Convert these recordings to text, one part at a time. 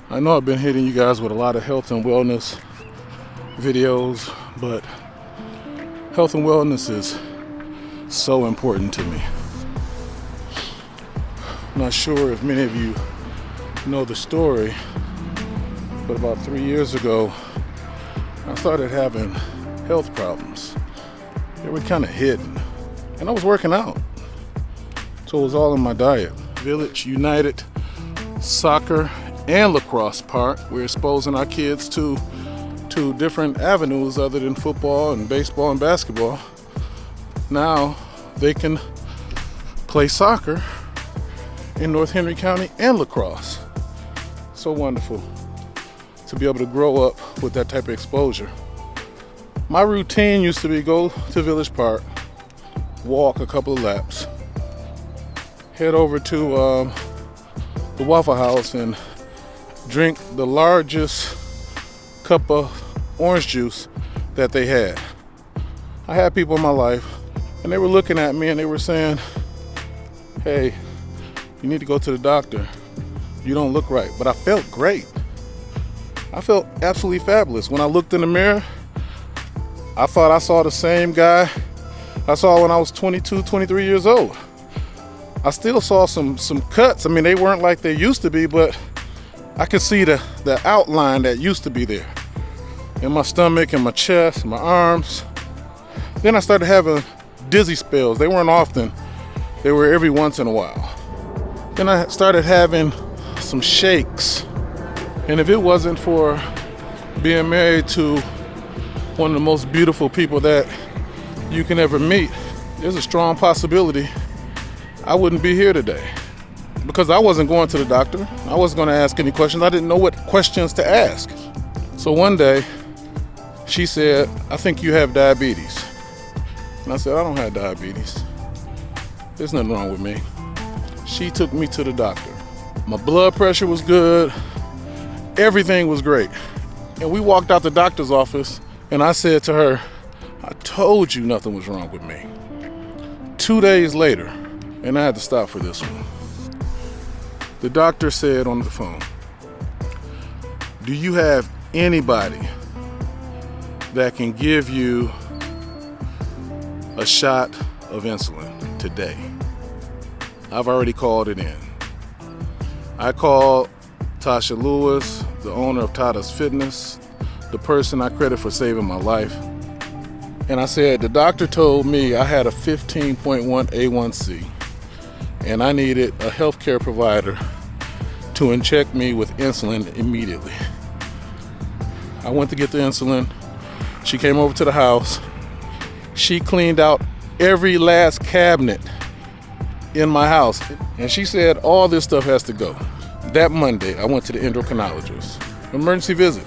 I know I've been hitting you guys with a lot of health and wellness videos, but health and wellness is so important to me. I'm not sure if many of you know the story, but about 3 years ago, I started having health problems. They were kind of hidden, and I was working out, so it was all in my diet. Village United Soccer and Lacrosse Park, we're exposing our kids to different avenues other than football and baseball and basketball. Now they can play soccer in North Henry County and lacrosse. So wonderful to be able to grow up with that type of exposure. My routine used to be go to Village Park, walk a couple of laps, head over to the Waffle House and drink the largest cup of orange juice that they had. I had people in my life and they were looking at me and they were saying, "Hey, you need to go to the doctor. You don't look right." But I felt great. I felt absolutely fabulous. When I looked in the mirror, I thought I saw the same guy I saw when I was 22, 23 years old. I still saw some cuts. I mean, they weren't like they used to be, but I could see the outline that used to be there in my stomach and my chest, my arms. Then I started having dizzy spells. They weren't often. They were every once in a while. Then I started having some shakes. And if it wasn't for being married to one of the most beautiful people that you can ever meet, there's a strong possibility I wouldn't be here today. Because I wasn't going to the doctor. I wasn't going to ask any questions. I didn't know what questions to ask. So one day, she said, "I think you have diabetes." And I said, "I don't have diabetes. There's nothing wrong with me." She took me to the doctor. My blood pressure was good. Everything was great. And we walked out the doctor's office, and I said to her, "I told you nothing was wrong with me." 2 days later, and I had to stop for this one, the doctor said on the phone, "Do you have anybody that can give you a shot of insulin today?" I've already called it in. I called Tasha Lewis, the owner of Tata's Fitness, the person I credit for saving my life. And I said, the doctor told me I had a 15.1 A1C and I needed a healthcare provider to inject me with insulin immediately. I went to get the insulin. She came over to the house. She cleaned out every last cabinet in my house. And she said, all this stuff has to go. That Monday, I went to the endocrinologist. Emergency visit.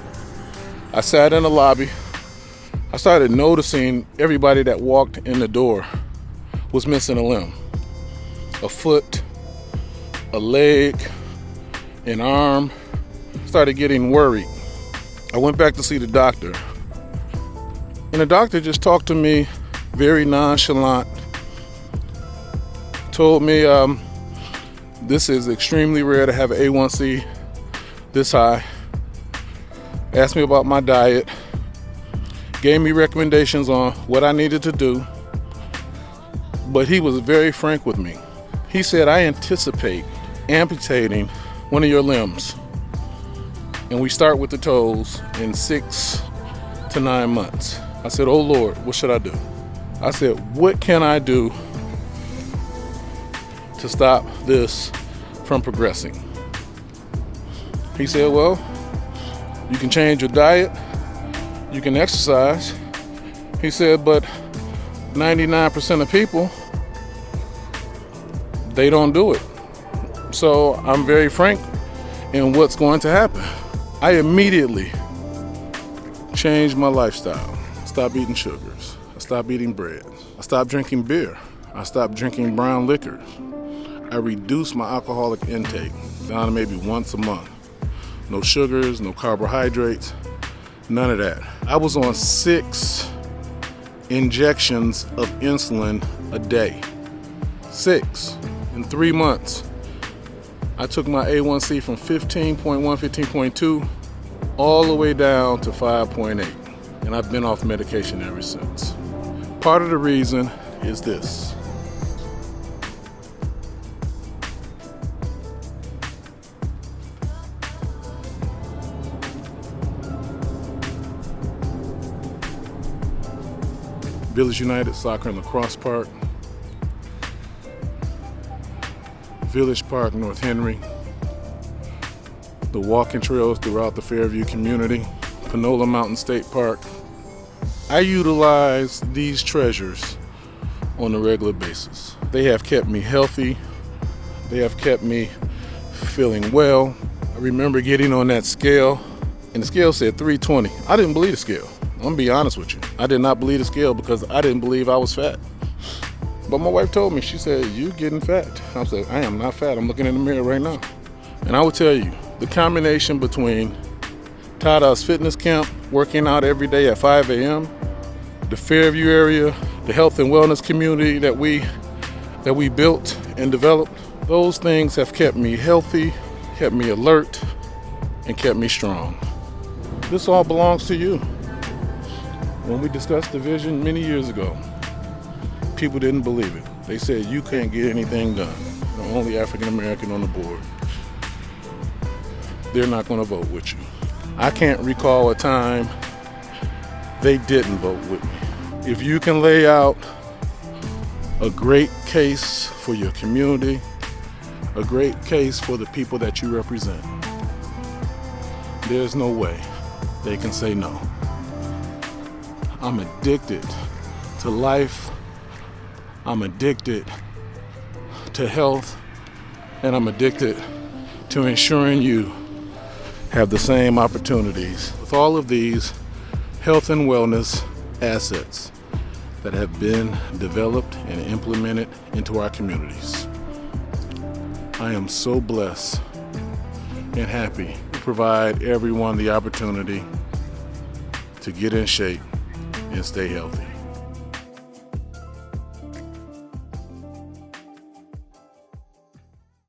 I sat in the lobby. I started noticing everybody that walked in the door was missing a limb. A foot, a leg, an arm. Started getting worried. I went back to see the doctor. And the doctor just talked to me very nonchalant. Told me this is extremely rare to have an A1C this high. Asked me about my diet. Gave me recommendations on what I needed to do. But he was very frank with me. He said, I anticipate amputating one of your limbs. And we start with the toes in 6 to 9 months. I said, oh Lord, what should I do? I said, what can I do to stop this from progressing? He said, well, you can change your diet, you can exercise. He said, but 99% of people, they don't do it. So I'm very frank in what's going to happen. I immediately changed my lifestyle. I stopped eating sugars. I stopped eating bread. I stopped drinking beer. I stopped drinking brown liquors. I reduced my alcoholic intake down to maybe once a month. No sugars, no carbohydrates, none of that. I was on 6 injections of insulin a day. 6 in 3 months. I took my A1C from 15.1, 15.2, all the way down to 5.8. And I've been off medication ever since. Part of the reason is this. Village United Soccer and Lacrosse Park, Village Park, North Henry, the walking trails throughout the Fairview community, Panola Mountain State Park. I utilize these treasures on a regular basis. They have kept me healthy. They have kept me feeling well. I remember getting on that scale, and the scale said 320. I didn't believe the scale. I'm gonna be honest with you. I did not believe the scale because I didn't believe I was fat. But my wife told me, she said, "You getting fat." I said, "I am not fat. I'm looking in the mirror right now." And I would tell you, the combination between Tada's Fitness Camp, working out every day at 5 a.m., the Fairview area, the health and wellness community that we built and developed, those things have kept me healthy, kept me alert, and kept me strong. This all belongs to you. When we discussed the vision many years ago, people didn't believe it. They said, "You can't get anything done. You're the only African American on the board. They're not going to vote with you." I can't recall a time they didn't vote with me. If you can lay out a great case for your community, a great case for the people that you represent, there's no way they can say no. I'm addicted to life. I'm addicted to health, and I'm addicted to ensuring you have the same opportunities with all of these health and wellness assets that have been developed and implemented into our communities. I am so blessed and happy to provide everyone the opportunity to get in shape and stay healthy.